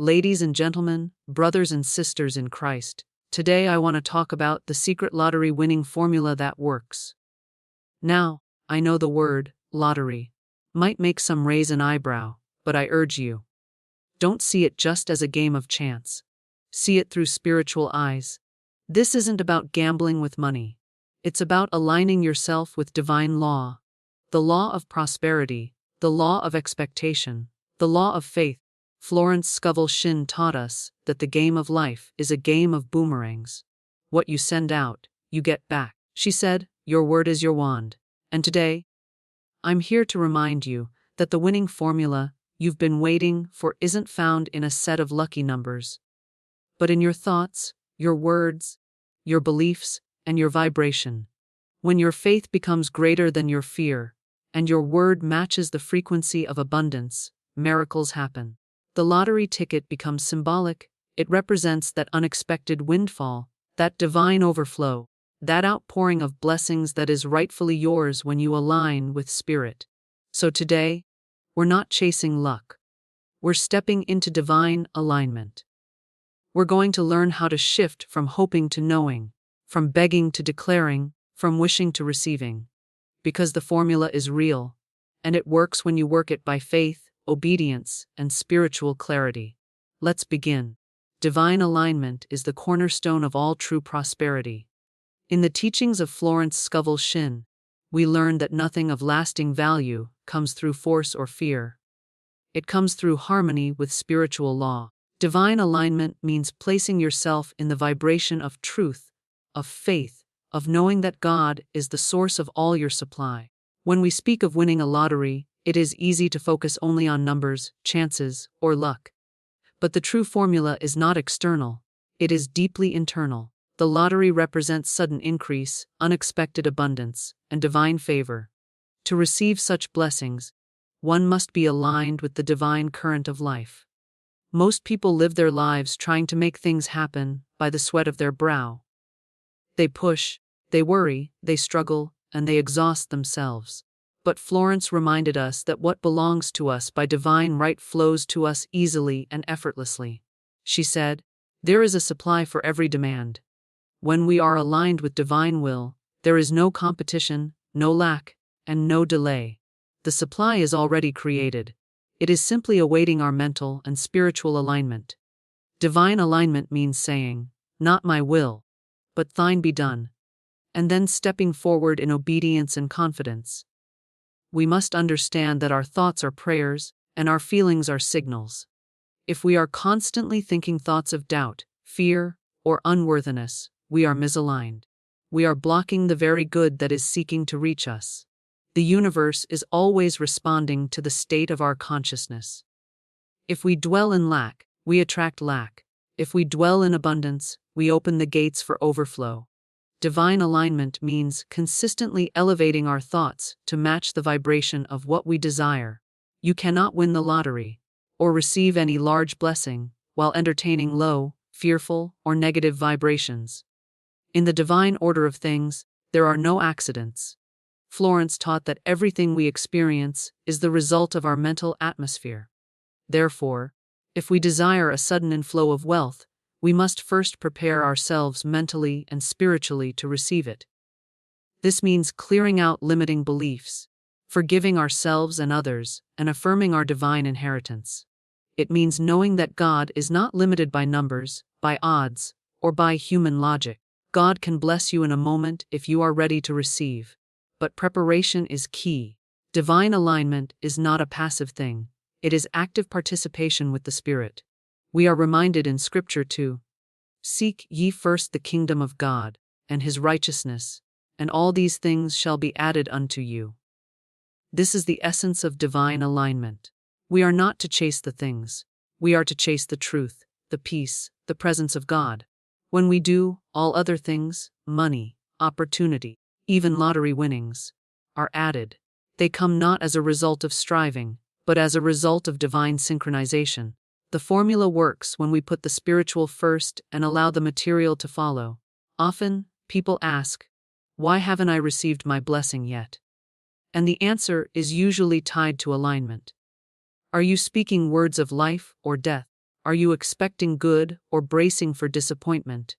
Ladies and gentlemen, brothers and sisters in Christ, today I want to talk about the secret lottery winning formula that works. Now, I know the word, lottery, might make some raise an eyebrow, but I urge you, don't see it just as a game of chance. See it through spiritual eyes. This isn't about gambling with money. It's about aligning yourself with divine law, the law of prosperity, the law of expectation, the law of faith. Florence Scovel Shinn taught us that the game of life is a game of boomerangs. What you send out, you get back. She said, your word is your wand. And today, I'm here to remind you that the winning formula you've been waiting for isn't found in a set of lucky numbers, but in your thoughts, your words, your beliefs, and your vibration. When your faith becomes greater than your fear, and your word matches the frequency of abundance, miracles happen. The lottery ticket becomes symbolic. It represents that unexpected windfall, that divine overflow, that outpouring of blessings that is rightfully yours when you align with Spirit. So today, we're not chasing luck. We're stepping into divine alignment. We're going to learn how to shift from hoping to knowing, from begging to declaring, from wishing to receiving. Because the formula is real, and it works when you work it by faith, obedience, and spiritual clarity. Let's begin. Divine alignment is the cornerstone of all true prosperity. In the teachings of Florence Scovel Shinn, we learn that nothing of lasting value comes through force or fear. It comes through harmony with spiritual law. Divine alignment means placing yourself in the vibration of truth, of faith, of knowing that God is the source of all your supply. When we speak of winning a lottery, it is easy to focus only on numbers, chances, or luck. But the true formula is not external. It is deeply internal. The lottery represents sudden increase, unexpected abundance, and divine favor. To receive such blessings, one must be aligned with the divine current of life. Most people live their lives trying to make things happen by the sweat of their brow. They push, they worry, they struggle, and they exhaust themselves. But Florence reminded us that what belongs to us by divine right flows to us easily and effortlessly. She said, there is a supply for every demand. When we are aligned with divine will, there is no competition, no lack, and no delay. The supply is already created. It is simply awaiting our mental and spiritual alignment. Divine alignment means saying, not my will, but thine be done, and then stepping forward in obedience and confidence. We must understand that our thoughts are prayers, and our feelings are signals. If we are constantly thinking thoughts of doubt, fear, or unworthiness, we are misaligned. We are blocking the very good that is seeking to reach us. The universe is always responding to the state of our consciousness. If we dwell in lack, we attract lack. If we dwell in abundance, we open the gates for overflow. Divine alignment means consistently elevating our thoughts to match the vibration of what we desire. You cannot win the lottery or receive any large blessing while entertaining low, fearful, or negative vibrations. In the divine order of things, there are no accidents. Florence taught that everything we experience is the result of our mental atmosphere. Therefore, if we desire a sudden inflow of wealth, we must first prepare ourselves mentally and spiritually to receive it. This means clearing out limiting beliefs, forgiving ourselves and others, and affirming our divine inheritance. It means knowing that God is not limited by numbers, by odds, or by human logic. God can bless you in a moment if you are ready to receive. But preparation is key. Divine alignment is not a passive thing. It is active participation with the Spirit. We are reminded in Scripture to seek ye first the kingdom of God and his righteousness, and all these things shall be added unto you. This is the essence of divine alignment. We are not to chase the things. We are to chase the truth, the peace, the presence of God. When we do, all other things, money, opportunity, even lottery winnings, are added. They come not as a result of striving, but as a result of divine synchronization. The formula works when we put the spiritual first and allow the material to follow. Often, people ask, why haven't I received my blessing yet? And the answer is usually tied to alignment. Are you speaking words of life or death? Are you expecting good or bracing for disappointment?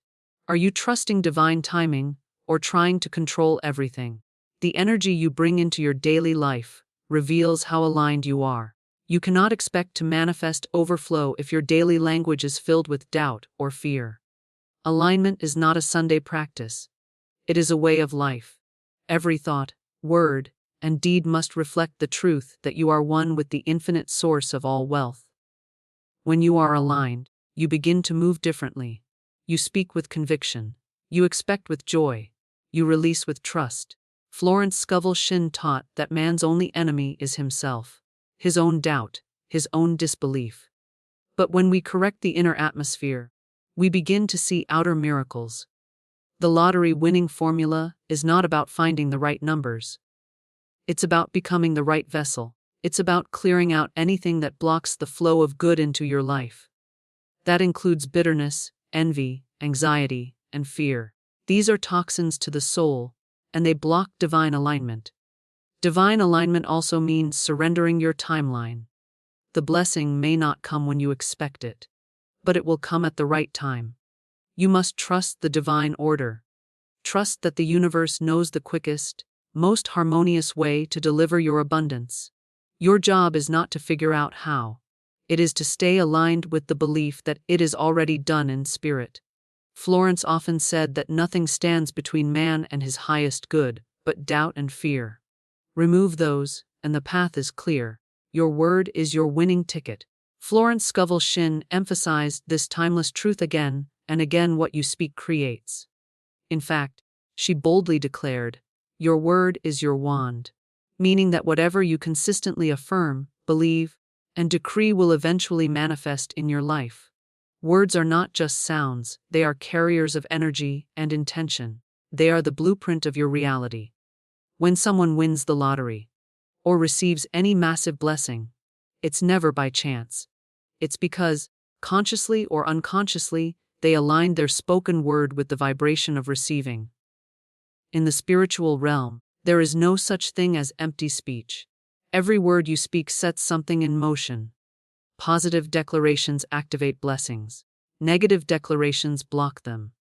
Are you trusting divine timing or trying to control everything? The energy you bring into your daily life reveals how aligned you are. You cannot expect to manifest overflow if your daily language is filled with doubt or fear. Alignment is not a Sunday practice. It is a way of life. Every thought, word, and deed must reflect the truth that you are one with the infinite source of all wealth. When you are aligned, you begin to move differently. You speak with conviction. You expect with joy. You release with trust. Florence Scovel Shinn taught that man's only enemy is himself, his own doubt, his own disbelief. But when we correct the inner atmosphere, we begin to see outer miracles. The lottery winning formula is not about finding the right numbers. It's about becoming the right vessel. It's about clearing out anything that blocks the flow of good into your life. That includes bitterness, envy, anxiety, and fear. These are toxins to the soul, and they block divine alignment. Divine alignment also means surrendering your timeline. The blessing may not come when you expect it, but it will come at the right time. You must trust the divine order. Trust that the universe knows the quickest, most harmonious way to deliver your abundance. Your job is not to figure out how. It is to stay aligned with the belief that it is already done in spirit. Florence often said that nothing stands between man and his highest good, but doubt and fear. Remove those, and the path is clear. Your word is your winning ticket. Florence Scovel Shinn emphasized this timeless truth again and again: what you speak creates. In fact, she boldly declared, "Your word is your wand," meaning that whatever you consistently affirm, believe, and decree will eventually manifest in your life. Words are not just sounds, they are carriers of energy and intention. They are the blueprint of your reality. When someone wins the lottery, or receives any massive blessing, it's never by chance. It's because, consciously or unconsciously, they aligned their spoken word with the vibration of receiving. In the spiritual realm, there is no such thing as empty speech. Every word you speak sets something in motion. Positive declarations activate blessings. Negative declarations block them.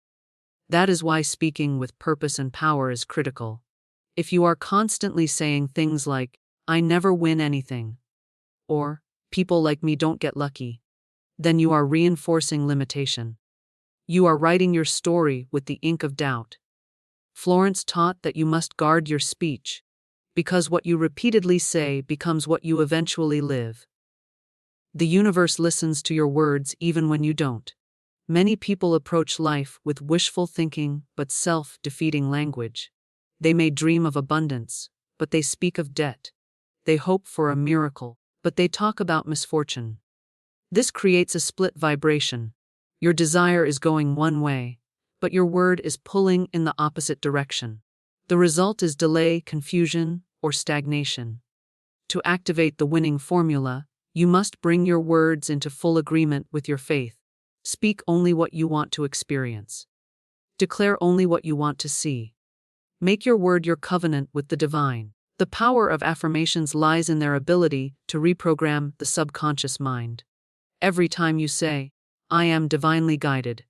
That is why speaking with purpose and power is critical. If you are constantly saying things like, "I never win anything," or "people like me don't get lucky," then you are reinforcing limitation. You are writing your story with the ink of doubt. Florence taught that you must guard your speech, because what you repeatedly say becomes what you eventually live. The universe listens to your words even when you don't. Many people approach life with wishful thinking but self-defeating language. They may dream of abundance, but they speak of debt. They hope for a miracle, but they talk about misfortune. This creates a split vibration. Your desire is going one way, but your word is pulling in the opposite direction. The result is delay, confusion, or stagnation. To activate the winning formula, you must bring your words into full agreement with your faith. Speak only what you want to experience. Declare only what you want to see. Make your word your covenant with the divine. The power of affirmations lies in their ability to reprogram the subconscious mind. Every time you say, "I am divinely guided,"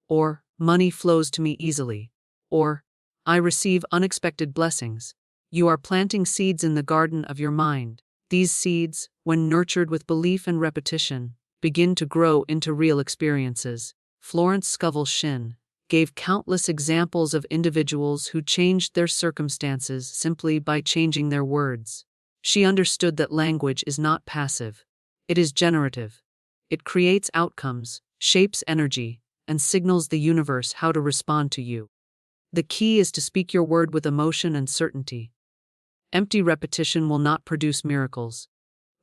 or "money flows to me easily," or "I receive unexpected blessings," you are planting seeds in the garden of your mind. These seeds, when nurtured with belief and repetition, begin to grow into real experiences. Florence Scovel Shinn gave countless examples of individuals who changed their circumstances simply by changing their words. She understood that language is not passive. It is generative. It creates outcomes, shapes energy, and signals the universe how to respond to you. The key is to speak your word with emotion and certainty. Empty repetition will not produce miracles.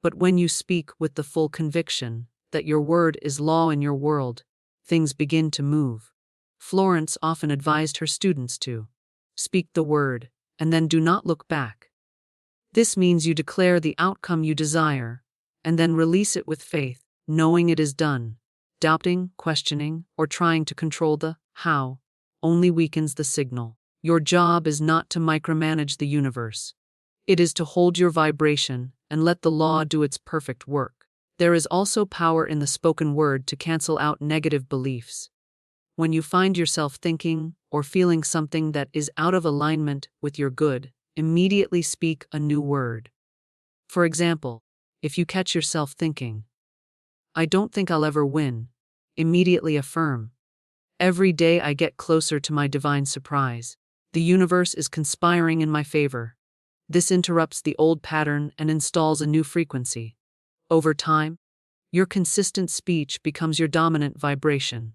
But when you speak with the full conviction that your word is law in your world, things begin to move. Florence often advised her students to speak the word, and then do not look back. This means you declare the outcome you desire, and then release it with faith, knowing it is done. Doubting, questioning, or trying to control the how only weakens the signal. Your job is not to micromanage the universe. It is to hold your vibration and let the law do its perfect work. There is also power in the spoken word to cancel out negative beliefs. When you find yourself thinking or feeling something that is out of alignment with your good, immediately speak a new word. For example, if you catch yourself thinking, "I don't think I'll ever win," immediately affirm, "Every day I get closer to my divine surprise. The universe is conspiring in my favor." This interrupts the old pattern and installs a new frequency. Over time, your consistent speech becomes your dominant vibration.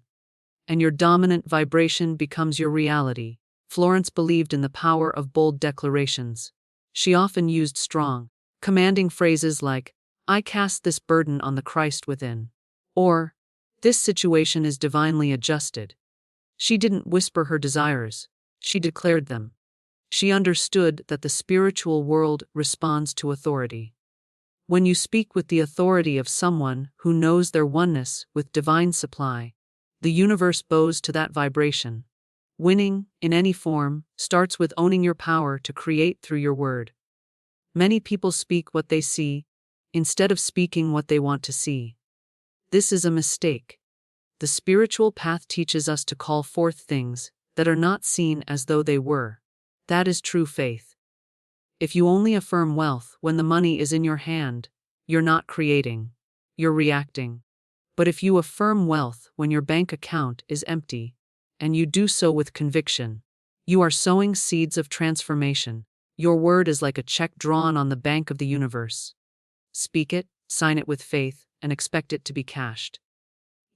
And your dominant vibration becomes your reality. Florence believed in the power of bold declarations. She often used strong, commanding phrases like, "I cast this burden on the Christ within," or, "This situation is divinely adjusted." She didn't whisper her desires, she declared them. She understood that the spiritual world responds to authority. When you speak with the authority of someone who knows their oneness with divine supply, the universe bows to that vibration. Winning, in any form, starts with owning your power to create through your word. Many people speak what they see, instead of speaking what they want to see. This is a mistake. The spiritual path teaches us to call forth things that are not seen as though they were. That is true faith. If you only affirm wealth when the money is in your hand, you're not creating, you're reacting. But if you affirm wealth when your bank account is empty, and you do so with conviction, you are sowing seeds of transformation. Your word is like a check drawn on the bank of the universe. Speak it, sign it with faith, and expect it to be cashed.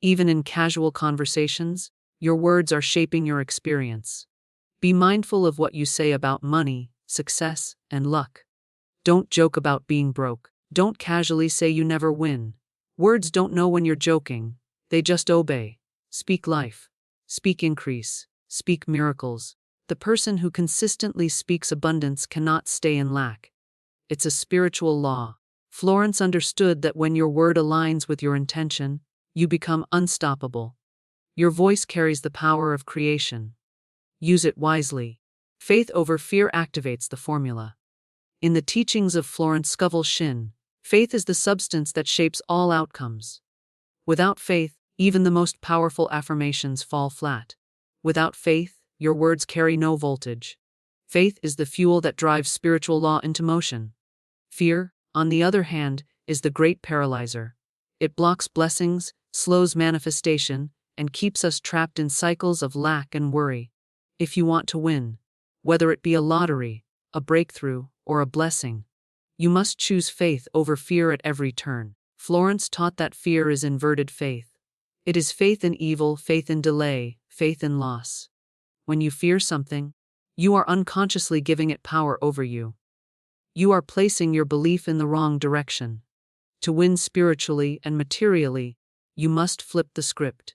Even in casual conversations, your words are shaping your experience. Be mindful of what you say about money, success, and luck. Don't joke about being broke. Don't casually say you never win. Words don't know when you're joking, they just obey. Speak life. Speak increase. Speak miracles. The person who consistently speaks abundance cannot stay in lack. It's a spiritual law. Florence understood that when your word aligns with your intention, you become unstoppable. Your voice carries the power of creation. Use it wisely. Faith over fear activates the formula. In the teachings of Florence Scovel Shinn, faith is the substance that shapes all outcomes. Without faith, even the most powerful affirmations fall flat. Without faith, your words carry no voltage. Faith is the fuel that drives spiritual law into motion. Fear, on the other hand, is the great paralyzer. It blocks blessings, slows manifestation, and keeps us trapped in cycles of lack and worry. If you want to win, whether it be a lottery, a breakthrough, or a blessing, you must choose faith over fear at every turn. Florence taught that fear is inverted faith. It is faith in evil, faith in delay, faith in loss. When you fear something, you are unconsciously giving it power over you. You are placing your belief in the wrong direction. To win spiritually and materially, you must flip the script.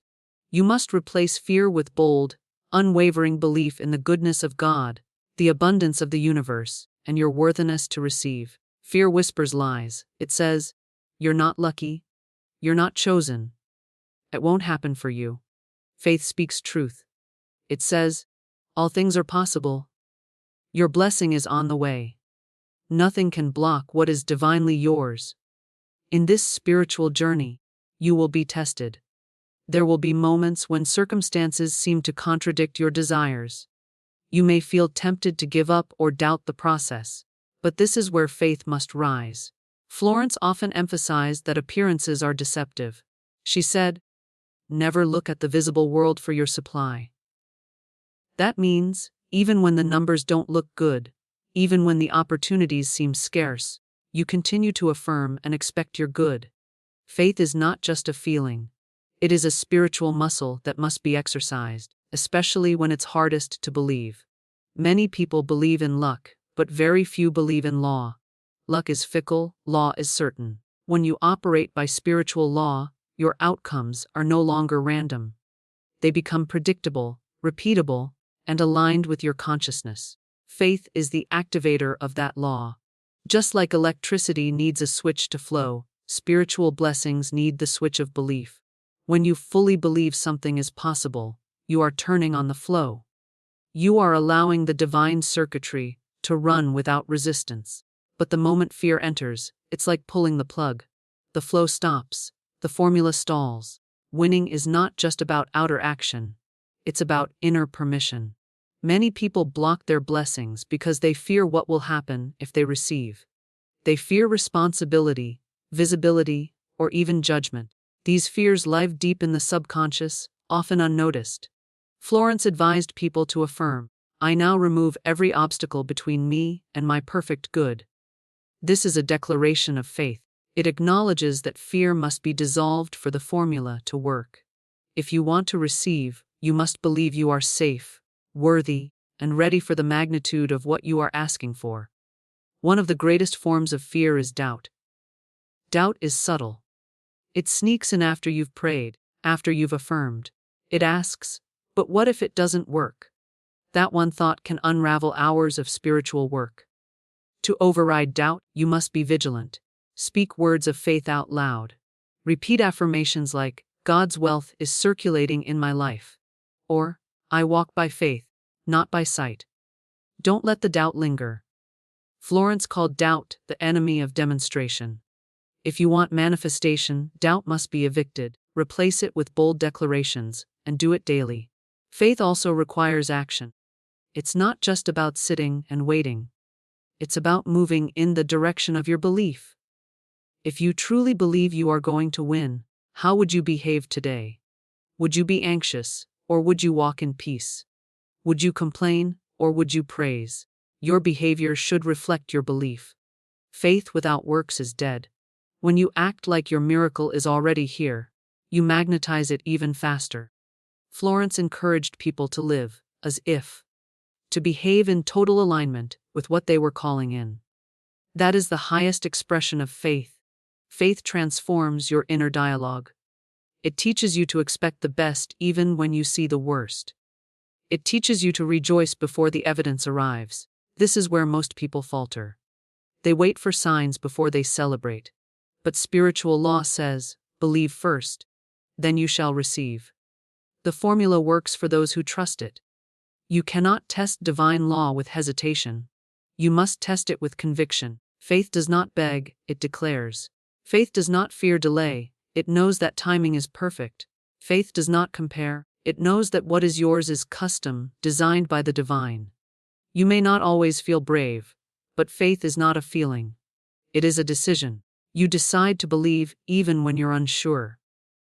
You must replace fear with bold, unwavering belief in the goodness of God, the abundance of the universe, and your worthiness to receive. Fear whispers lies. It says, "You're not lucky. You're not chosen. It won't happen for you." Faith speaks truth. It says, "All things are possible. Your blessing is on the way. Nothing can block what is divinely yours." In this spiritual journey, you will be tested. There will be moments when circumstances seem to contradict your desires. You may feel tempted to give up or doubt the process, but this is where faith must rise. Florence often emphasized that appearances are deceptive. She said, "Never look at the visible world for your supply." That means, even when the numbers don't look good, even when the opportunities seem scarce, you continue to affirm and expect your good. Faith is not just a feeling. It is a spiritual muscle that must be exercised, especially when it's hardest to believe. Many people believe in luck, but very few believe in law. Luck is fickle, law is certain. When you operate by spiritual law, your outcomes are no longer random. They become predictable, repeatable, and aligned with your consciousness. Faith is the activator of that law. Just like electricity needs a switch to flow, spiritual blessings need the switch of belief. When you fully believe something is possible, you are turning on the flow. You are allowing the divine circuitry to run without resistance. But the moment fear enters, it's like pulling the plug. the flow stops, the formula stalls. Winning is not just about outer action. It's about inner permission. Many people block their blessings because they fear what will happen if they receive. They fear responsibility, visibility, or even judgment. These fears live deep in the subconscious, often unnoticed. Florence advised people to affirm, "I now remove every obstacle between me and my perfect good." This is a declaration of faith. It acknowledges that fear must be dissolved for the formula to work. If you want to receive, you must believe you are safe, worthy, and ready for the magnitude of what you are asking for. One of the greatest forms of fear is doubt. Doubt is subtle. It sneaks in after you've prayed, after you've affirmed. It asks, "But what if it doesn't work?" That one thought can unravel hours of spiritual work. To override doubt, you must be vigilant. Speak words of faith out loud. Repeat affirmations like, "God's wealth is circulating in my life," or, "I walk by faith, not by sight." Don't let the doubt linger. Florence called doubt the enemy of demonstration. If you want manifestation, doubt must be evicted. Replace it with bold declarations, and do it daily. Faith also requires action. It's not just about sitting and waiting. It's about moving in the direction of your belief. If you truly believe you are going to win, how would you behave today? Would you be anxious, or would you walk in peace? Would you complain, or would you praise? Your behavior should reflect your belief. Faith without works is dead. When you act like your miracle is already here, you magnetize it even faster. Florence encouraged people to live as if, to behave in total alignment with what they were calling in. That is the highest expression of faith. Faith transforms your inner dialogue. It teaches you to expect the best even when you see the worst. It teaches you to rejoice before the evidence arrives. This is where most people falter. They wait for signs before they celebrate. But spiritual law says, believe first, then you shall receive. The formula works for those who trust it. You cannot test divine law with hesitation. You must test it with conviction. Faith does not beg, it declares. Faith does not fear delay, it knows that timing is perfect. Faith does not compare, it knows that what is yours is custom, designed by the divine. You may not always feel brave, but faith is not a feeling. It is a decision. You decide to believe even when you're unsure.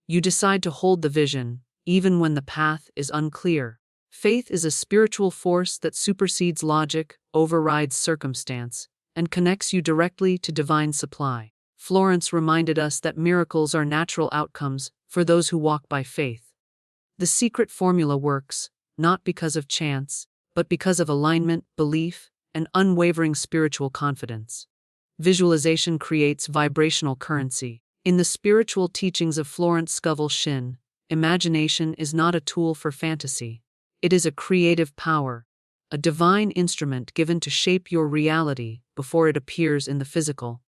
You decide to hold the vision, even when the path is unclear. Faith is a spiritual force that supersedes logic, overrides circumstance, and connects you directly to divine supply. Florence reminded us that miracles are natural outcomes for those who walk by faith. The secret formula works, not because of chance, but because of alignment, belief, and unwavering spiritual confidence. Visualization creates vibrational currency. In the spiritual teachings of Florence Scovel Shinn, imagination is not a tool for fantasy. It is a creative power, a divine instrument given to shape your reality before it appears in the physical.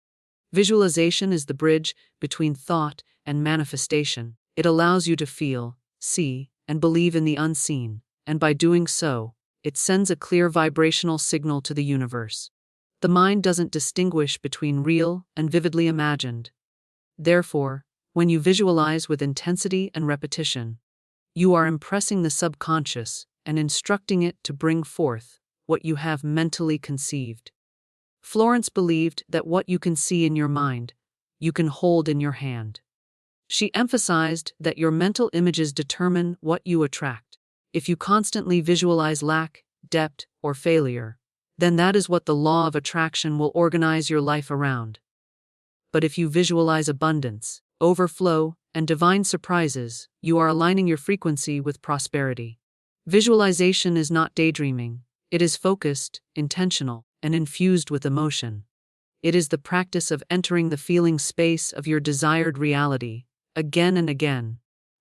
Visualization is the bridge between thought and manifestation. It allows you to feel, see, and believe in the unseen, and by doing so, it sends a clear vibrational signal to the universe. The mind doesn't distinguish between real and vividly imagined. Therefore, when you visualize with intensity and repetition, you are impressing the subconscious and instructing it to bring forth what you have mentally conceived. Florence believed that what you can see in your mind, you can hold in your hand. She emphasized that your mental images determine what you attract. If you constantly visualize lack, debt, or failure, then that is what the law of attraction will organize your life around. But if you visualize abundance, overflow, and divine surprises, you are aligning your frequency with prosperity. Visualization is not daydreaming. It is focused, intentional, and infused with emotion. It is the practice of entering the feeling space of your desired reality, again and again,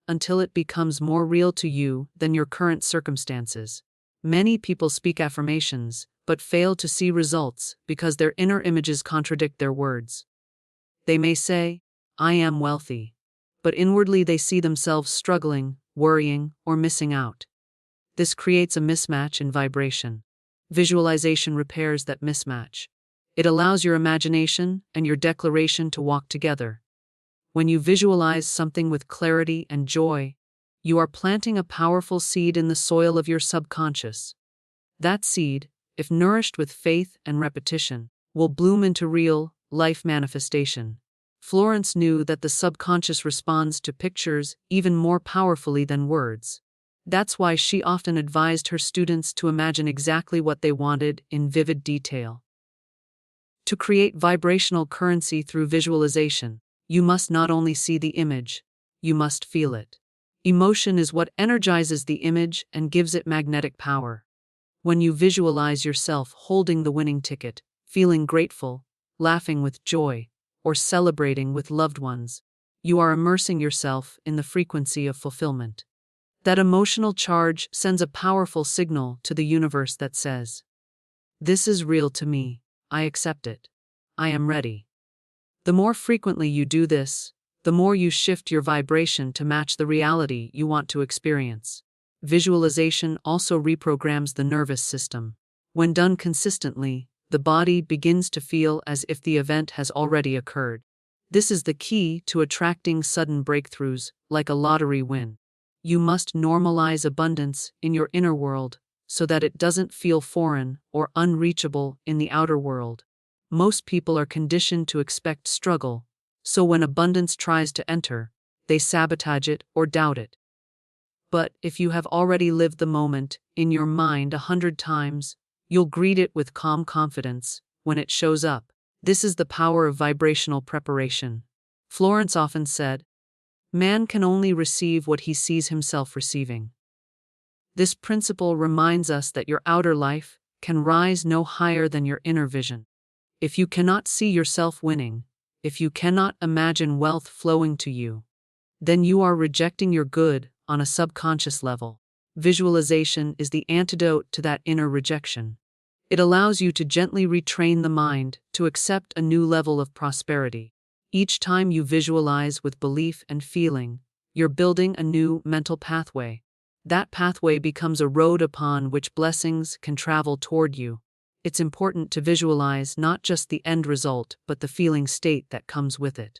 until it becomes more real to you than your current circumstances. Many people speak affirmations, but fail to see results because their inner images contradict their words. They may say, "I am wealthy," but inwardly they see themselves struggling, worrying, or missing out. This creates a mismatch in vibration. Visualization repairs that mismatch. It allows your imagination and your declaration to walk together. When you visualize something with clarity and joy, you are planting a powerful seed in the soil of your subconscious. That seed, if nourished with faith and repetition, will bloom into real, life manifestation. Florence knew that the subconscious responds to pictures even more powerfully than words. That's why she often advised her students to imagine exactly what they wanted in vivid detail. To create vibrational currency through visualization, you must not only see the image, you must feel it. Emotion is what energizes the image and gives it magnetic power. When you visualize yourself holding the winning ticket, feeling grateful, laughing with joy, or celebrating with loved ones, you are immersing yourself in the frequency of fulfillment. That emotional charge sends a powerful signal to the universe that says, "This is real to me, I accept it, I am ready." The more frequently you do this, the more you shift your vibration to match the reality you want to experience. Visualization also reprograms the nervous system. When done consistently, the body begins to feel as if the event has already occurred. This is the key to attracting sudden breakthroughs, like a lottery win. You must normalize abundance in your inner world so that it doesn't feel foreign or unreachable in the outer world. Most people are conditioned to expect struggle, so when abundance tries to enter, they sabotage it or doubt it. But if you have already lived the moment in your mind 100 times, you'll greet it with calm confidence when it shows up. This is the power of vibrational preparation. Florence often said, "Man can only receive what he sees himself receiving." This principle reminds us that your outer life can rise no higher than your inner vision. If you cannot see yourself winning, if you cannot imagine wealth flowing to you, then you are rejecting your good on a subconscious level. Visualization is the antidote to that inner rejection. It allows you to gently retrain the mind to accept a new level of prosperity. Each time you visualize with belief and feeling, you're building a new mental pathway. That pathway becomes a road upon which blessings can travel toward you. It's important to visualize not just the end result, but the feeling state that comes with it.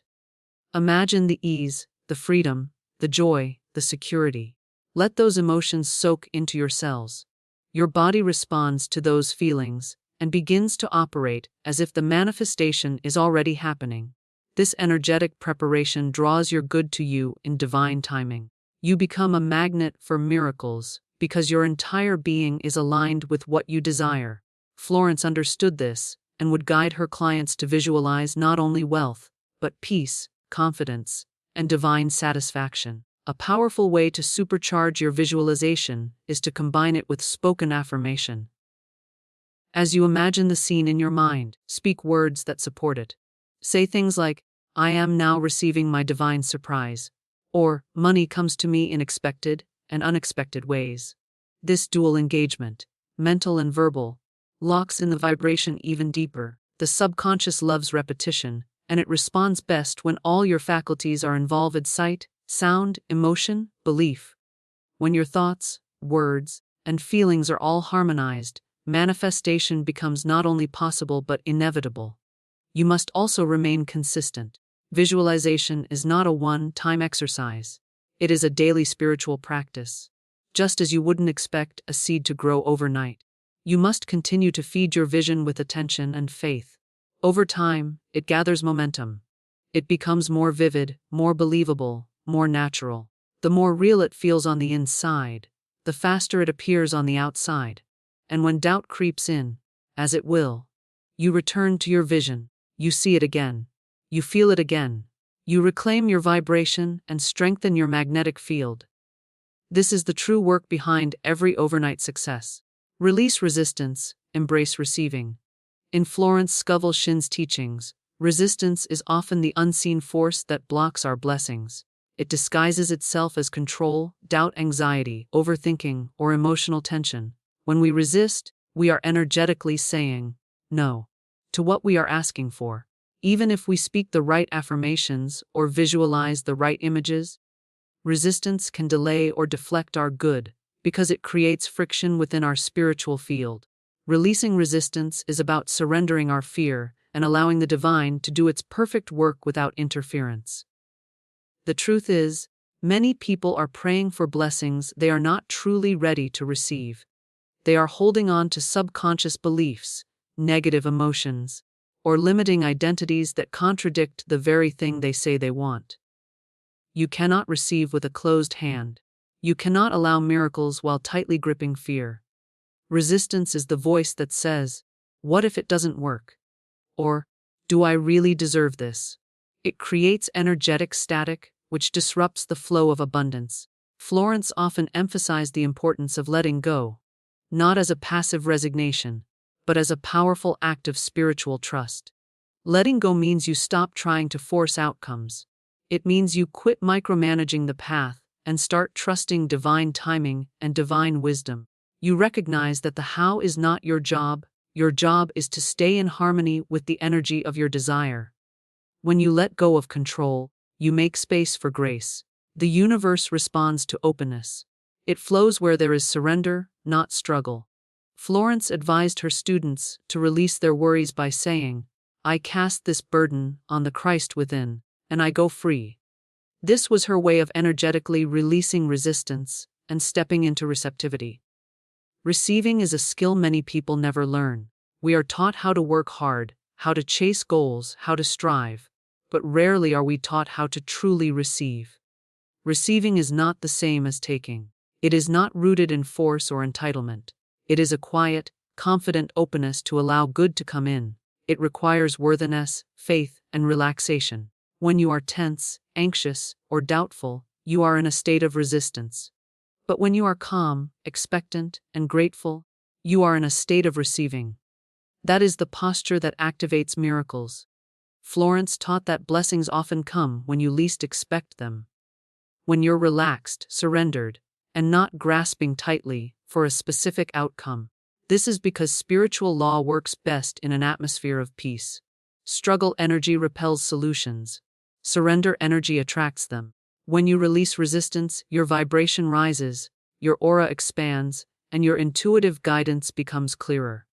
Imagine the ease, the freedom, the joy, the security. Let those emotions soak into your cells. Your body responds to those feelings and begins to operate as if the manifestation is already happening. This energetic preparation draws your good to you in divine timing. You become a magnet for miracles because your entire being is aligned with what you desire. Florence understood this and would guide her clients to visualize not only wealth, but peace, confidence, and divine satisfaction. A powerful way to supercharge your visualization is to combine it with spoken affirmation. As you imagine the scene in your mind, speak words that support it. Say things like, "I am now receiving my divine surprise," or "Money comes to me in expected and unexpected ways." This dual engagement, mental and verbal, locks in the vibration even deeper. The subconscious loves repetition, and it responds best when all your faculties are involved: sight, sound, emotion, belief. When your thoughts, words, and feelings are all harmonized, manifestation becomes not only possible but inevitable. You must also remain consistent. Visualization is not a one-time exercise. It is a daily spiritual practice. Just as you wouldn't expect a seed to grow overnight, you must continue to feed your vision with attention and faith. Over time, it gathers momentum. It becomes more vivid, more believable, more natural. The more real it feels on the inside, the faster it appears on the outside. And when doubt creeps in, as it will, you return to your vision. You see it again. You feel it again. You reclaim your vibration and strengthen your magnetic field. This is the true work behind every overnight success. Release resistance, embrace receiving. In Florence Scovel Shinn's teachings, resistance is often the unseen force that blocks our blessings. It disguises itself as control, doubt, anxiety, overthinking, or emotional tension. When we resist, we are energetically saying no to what we are asking for. Even if we speak the right affirmations or visualize the right images, resistance can delay or deflect our good because it creates friction within our spiritual field. Releasing resistance is about surrendering our fear and allowing the divine to do its perfect work without interference. The truth is, many people are praying for blessings they are not truly ready to receive. They are holding on to subconscious beliefs, negative emotions, or limiting identities that contradict the very thing they say they want. You cannot receive with a closed hand. You cannot allow miracles while tightly gripping fear. Resistance is the voice that says, "What if it doesn't work?" Or, "Do I really deserve this?" It creates energetic static, which disrupts the flow of abundance. Florence often emphasized the importance of letting go, not as a passive resignation, but as a powerful act of spiritual trust. Letting go means you stop trying to force outcomes. It means you quit micromanaging the path and start trusting divine timing and divine wisdom. You recognize that the how is not your job is to stay in harmony with the energy of your desire. When you let go of control, you make space for grace. The universe responds to openness. It flows where there is surrender, not struggle. Florence advised her students to release their worries by saying, "I cast this burden on the Christ within, and I go free." This was her way of energetically releasing resistance and stepping into receptivity. Receiving is a skill many people never learn. We are taught how to work hard, how to chase goals, how to strive, but rarely are we taught how to truly receive. Receiving is not the same as taking. It is not rooted in force or entitlement. It is a quiet, confident openness to allow good to come in. It requires worthiness, faith, and relaxation. When you are tense, anxious, or doubtful, you are in a state of resistance. But when you are calm, expectant, and grateful, you are in a state of receiving. That is the posture that activates miracles. Florence taught that blessings often come when you least expect them. When you're relaxed, surrendered, and not grasping tightly for a specific outcome. This is because spiritual law works best in an atmosphere of peace. Struggle energy repels solutions. Surrender energy attracts them. When you release resistance, your vibration rises, your aura expands, and your intuitive guidance becomes clearer.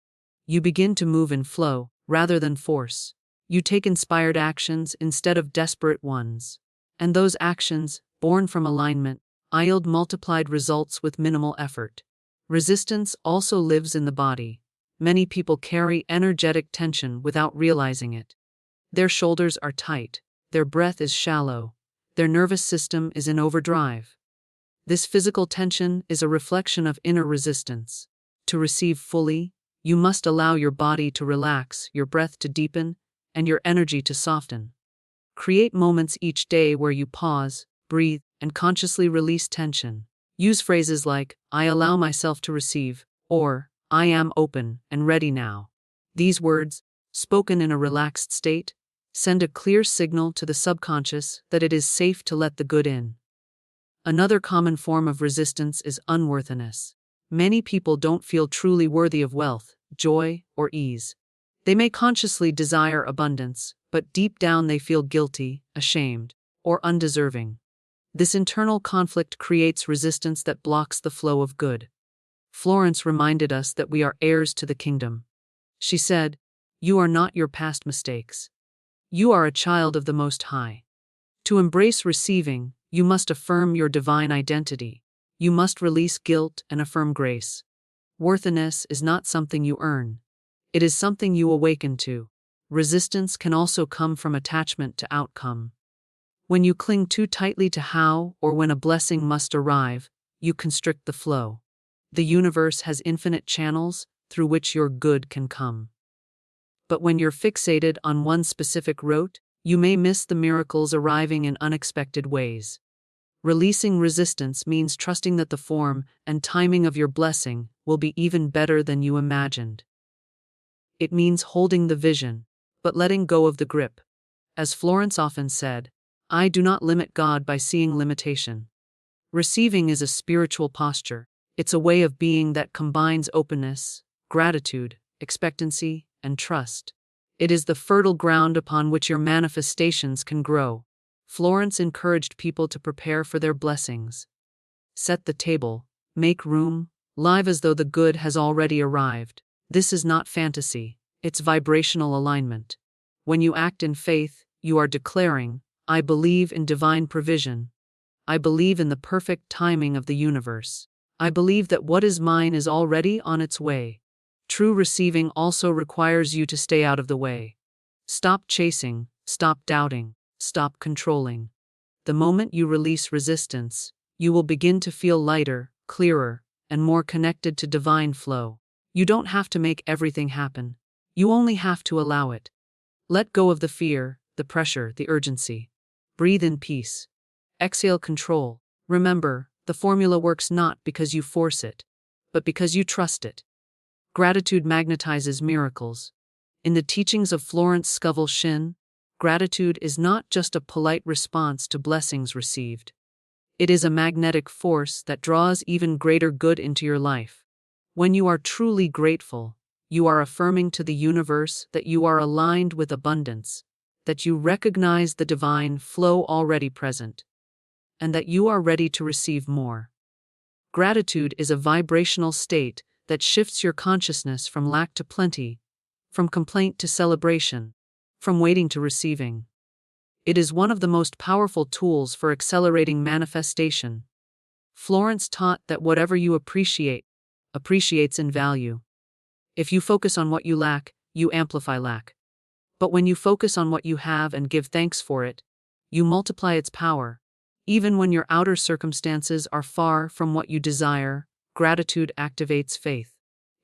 You begin to move in flow, rather than force. You take inspired actions instead of desperate ones. And those actions, born from alignment, yield multiplied results with minimal effort. Resistance also lives in the body. Many people carry energetic tension without realizing it. Their shoulders are tight, their breath is shallow, their nervous system is in overdrive. This physical tension is a reflection of inner resistance. To receive fully, you must allow your body to relax, your breath to deepen, and your energy to soften. Create moments each day where you pause, breathe, and consciously release tension. Use phrases like, "I allow myself to receive," or "I am open and ready now." These words, spoken in a relaxed state, send a clear signal to the subconscious that it is safe to let the good in. Another common form of resistance is unworthiness. Many people don't feel truly worthy of wealth, joy, or ease. They may consciously desire abundance, but deep down they feel guilty, ashamed, or undeserving. This internal conflict creates resistance that blocks the flow of good. Florence reminded us that we are heirs to the kingdom. She said, "You are not your past mistakes. You are a child of the Most High." To embrace receiving, you must affirm your divine identity. You must release guilt and affirm grace. Worthiness is not something you earn. It is something you awaken to. Resistance can also come from attachment to outcome. When you cling too tightly to how or when a blessing must arrive, you constrict the flow. The universe has infinite channels through which your good can come. But when you're fixated on one specific route, you may miss the miracles arriving in unexpected ways. Releasing resistance means trusting that the form and timing of your blessing will be even better than you imagined. It means holding the vision, but letting go of the grip. As Florence often said, "I do not limit God by seeing limitation." Receiving is a spiritual posture. It's a way of being that combines openness, gratitude, expectancy, and trust. It is the fertile ground upon which your manifestations can grow. Florence encouraged people to prepare for their blessings. Set the table, make room, live as though the good has already arrived. This is not fantasy, it's vibrational alignment. When you act in faith, you are declaring, I believe in divine provision. I believe in the perfect timing of the universe. I believe that what is mine is already on its way. True receiving also requires you to stay out of the way. Stop chasing, stop doubting, stop controlling. The moment you release resistance, you will begin to feel lighter, clearer, and more connected to divine flow. You don't have to make everything happen. You only have to allow it. Let go of the fear, the pressure, the urgency. Breathe in peace. Exhale control. Remember, the formula works not because you force it, but because you trust it. Gratitude magnetizes miracles. In the teachings of Florence Scovel Shinn, gratitude is not just a polite response to blessings received. It is a magnetic force that draws even greater good into your life. When you are truly grateful, you are affirming to the universe that you are aligned with abundance, that you recognize the divine flow already present, and that you are ready to receive more. Gratitude is a vibrational state that shifts your consciousness from lack to plenty, from complaint to celebration, from waiting to receiving. It is one of the most powerful tools for accelerating manifestation. Florence taught that whatever you appreciate, appreciates in value. If you focus on what you lack, you amplify lack. But when you focus on what you have and give thanks for it, you multiply its power. Even when your outer circumstances are far from what you desire, gratitude activates faith.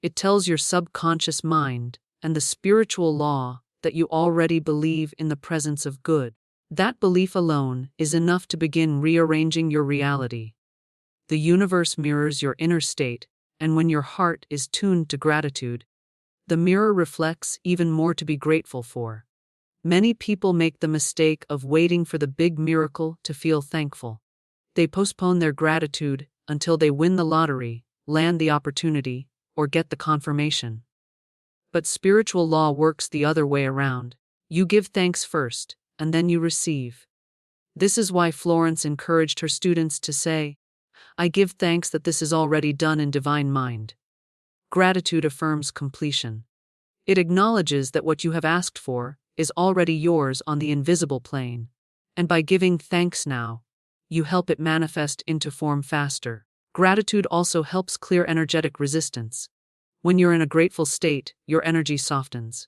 It tells your subconscious mind and the spiritual law that you already believe in the presence of good. That belief alone is enough to begin rearranging your reality. The universe mirrors your inner state, and when your heart is tuned to gratitude, the mirror reflects even more to be grateful for. Many people make the mistake of waiting for the big miracle to feel thankful. They postpone their gratitude until they win the lottery, land the opportunity, or get the confirmation. But spiritual law works the other way around. You give thanks first, and then you receive. This is why Florence encouraged her students to say, I give thanks that this is already done in divine mind. Gratitude affirms completion. It acknowledges that what you have asked for is already yours on the invisible plane, and by giving thanks now, you help it manifest into form faster. Gratitude also helps clear energetic resistance. When you're in a grateful state, your energy softens.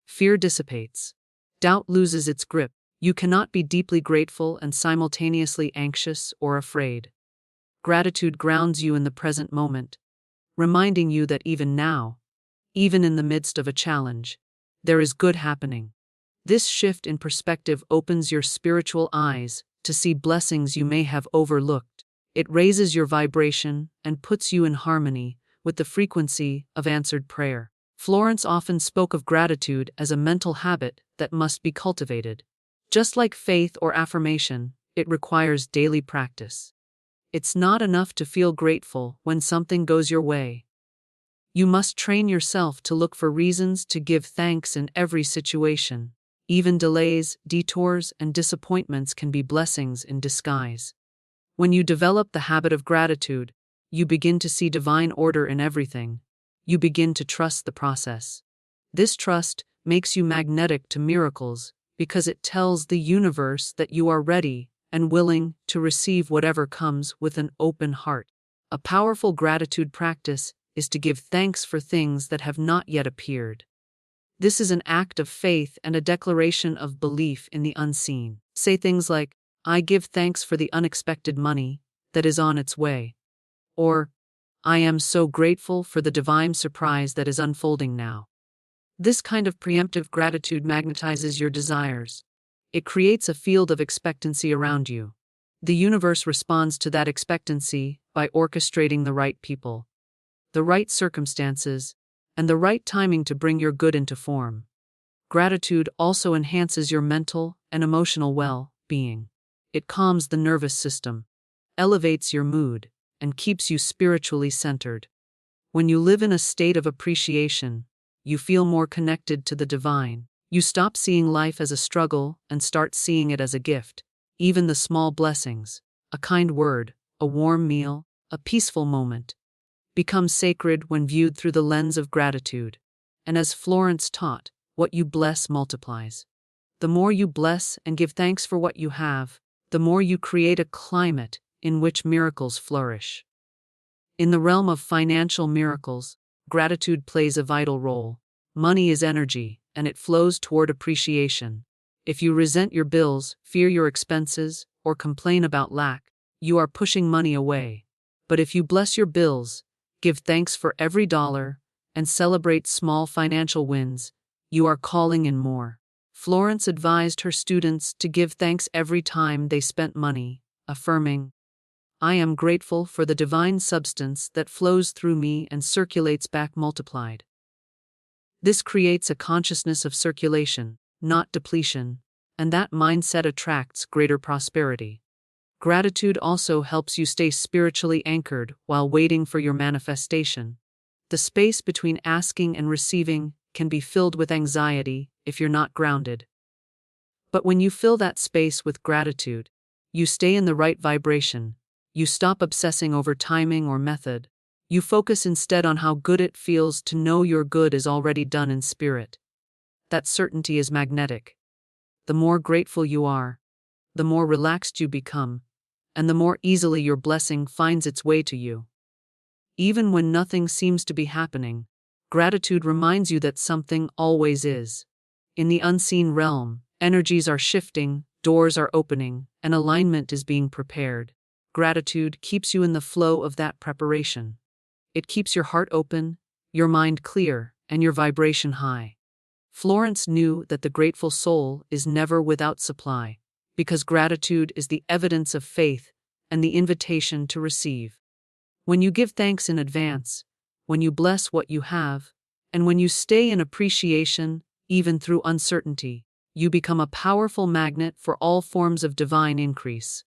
Fear dissipates. Doubt loses its grip. You cannot be deeply grateful and simultaneously anxious or afraid. Gratitude grounds you in the present moment, reminding you that even now, even in the midst of a challenge, there is good happening. This shift in perspective opens your spiritual eyes to see blessings you may have overlooked. It raises your vibration and puts you in harmony with the frequency of answered prayer. Florence often spoke of gratitude as a mental habit that must be cultivated. Just like faith or affirmation, it requires daily practice. It's not enough to feel grateful when something goes your way. You must train yourself to look for reasons to give thanks in every situation. Even delays, detours, and disappointments can be blessings in disguise. When you develop the habit of gratitude, you begin to see divine order in everything. You begin to trust the process. This trust makes you magnetic to miracles because it tells the universe that you are ready and willing to receive whatever comes with an open heart. A powerful gratitude practice is to give thanks for things that have not yet appeared. This is an act of faith and a declaration of belief in the unseen. Say things like, I give thanks for the unexpected money that is on its way. Or, I am so grateful for the divine surprise that is unfolding now. This kind of preemptive gratitude magnetizes your desires. It creates a field of expectancy around you. The universe responds to that expectancy by orchestrating the right people, the right circumstances, and the right timing to bring your good into form. Gratitude also enhances your mental and emotional well-being. It calms the nervous system, elevates your mood, and keeps you spiritually centered. When you live in a state of appreciation, you feel more connected to the divine. You stop seeing life as a struggle and start seeing it as a gift. Even the small blessings, a kind word, a warm meal, a peaceful moment, become sacred when viewed through the lens of gratitude. And as Florence taught, what you bless multiplies. The more you bless and give thanks for what you have, the more you create a climate in which miracles flourish. In the realm of financial miracles, gratitude plays a vital role. Money is energy, and it flows toward appreciation. If you resent your bills, fear your expenses, or complain about lack, you are pushing money away. But if you bless your bills, give thanks for every dollar, and celebrate small financial wins, you are calling in more. Florence advised her students to give thanks every time they spent money, affirming, "I am grateful for the divine substance that flows through me and circulates back multiplied." This creates a consciousness of circulation, not depletion, and that mindset attracts greater prosperity. Gratitude also helps you stay spiritually anchored while waiting for your manifestation. The space between asking and receiving can be filled with anxiety if you're not grounded. But when you fill that space with gratitude, you stay in the right vibration. You stop obsessing over timing or method. You focus instead on how good it feels to know your good is already done in spirit. That certainty is magnetic. The more grateful you are, the more relaxed you become, and the more easily your blessing finds its way to you. Even when nothing seems to be happening, gratitude reminds you that something always is. In the unseen realm, energies are shifting, doors are opening, and alignment is being prepared. Gratitude keeps you in the flow of that preparation. It keeps your heart open, your mind clear, and your vibration high. Florence knew that the grateful soul is never without supply, because gratitude is the evidence of faith and the invitation to receive. When you give thanks in advance, when you bless what you have, and when you stay in appreciation, even through uncertainty, you become a powerful magnet for all forms of divine increase.